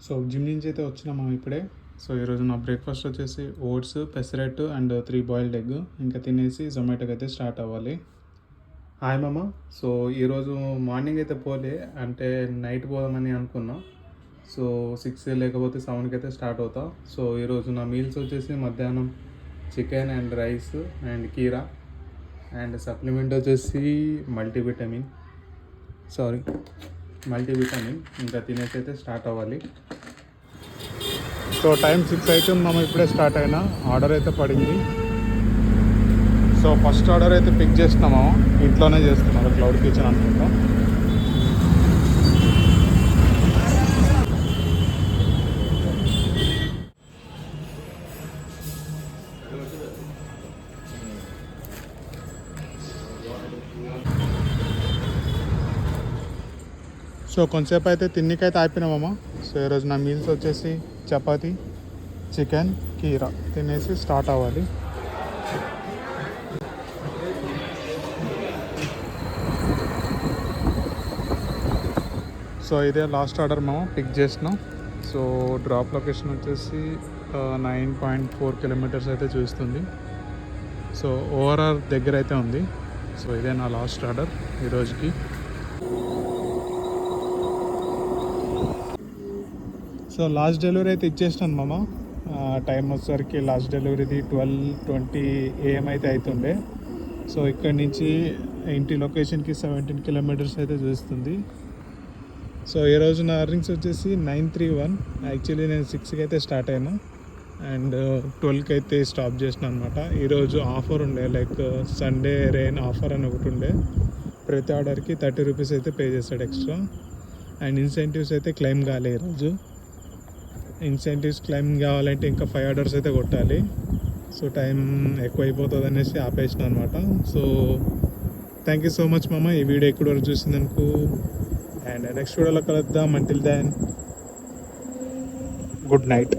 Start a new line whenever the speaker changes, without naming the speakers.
So gym నుంచి అయితే వచ్చినాము ఇప్పుడే. సో ఈరోజు నా బ్రేక్ఫాస్ట్ వచ్చేసి ఓట్స్, పెసరెట్ అండ్ 3 బాయిల్డ్ ఎగ్ ఇంకా తినేసి జొమాటోకి అయితే స్టార్ట్ అవ్వాలి. హాయ్ మామ. సో ఈరోజు మార్నింగ్ అయితే పోలే, అంటే నైట్ పోదామని అనుకున్నా. సో 6 లేకపోతే 7కి అయితే స్టార్ట్ అవుతా. సో ఈరోజు నా మీల్స్ వచ్చేసి మధ్యాహ్నం చికెన్ అండ్ రైస్ అండ్ కీరా అండ్ సప్లిమెంట్ వచ్చేసి మల్టీవిటమిన్ ఇంకా తినేసి అయితే స్టార్ట్ అవ్వాలి. సో టైం 6 అవుతుంది మనం ఇప్పుడే స్టార్ట్ అయినా. ఆర్డర్ అయితే పడింది. సో ఫస్ట్ ఆర్డర్ అయితే పిక్ చేస్తున్నాము, ఇంట్లోనే చేస్తున్నారు, క్లౌడ్ కిచెన్ అనుకుంటాం. సో కొంతసేపు అయితే తిన్నికైతే ఆపినామమ్మ. సో ఈరోజు నా మీల్స్ వచ్చేసి చపాతి, చికెన్, కీరా తినేసి స్టార్ట్ అవ్వాలి. సో ఇదే లాస్ట్ ఆర్డర్ మేము పిక్ చేసినాం. సో డ్రాప్ లొకేషన్ వచ్చేసి 9.4 కిలోమీటర్స్ అయితే చూస్తుంది. సో ఓవరాల్ దగ్గర అయితే ఉంది. సో ఇదే నా లాస్ట్ ఆర్డర్ ఈరోజుకి. సో లాస్ట్ డెలివరీ అయితే ఇచ్చేసినాను మామ. టైం వచ్చేసరికి లాస్ట్ డెలివరీది 12:20 AM అయితే అవుతుండే. సో ఇక్కడి నుంచి ఇంటి లొకేషన్కి 17 కిలోమీటర్స్ అయితే చూస్తుంది. సో ఈరోజు నా అర్నింగ్స్ వచ్చేసి 931. యాక్చువల్లీ నేను 6కి అయితే స్టార్ట్ అయినా అండ్ 12కి అయితే స్టాప్ చేసిన అనమాట. ఈరోజు ఆఫర్ ఉండే, లైక్ సండే రెయిన్ ఆఫర్ అని ఒకటి ఉండే. ప్రతి ఆర్డర్కి 30 రూపీస్ అయితే పే చేస్తాడు ఎక్స్ట్రా. అండ్ ఇన్సెంటివ్స్ అయితే క్లెయిమ్ కాలే ఈరోజు. ఇన్సెంటివ్స్ క్లెయిమ్ కావాలంటే ఇంకా 5 ఆర్డర్స్ అయితే కొట్టాలి. సో టైం ఎక్కువ అయిపోతుంది అనేసి ఆపేసిన అనమాట. So thank you so much మామ ఈ వీడియో ఎక్కడి వరకు చూసిందనుకో. అండ్ నెక్స్ట్ వీడియోలో కలుద్దాం. Until then good night.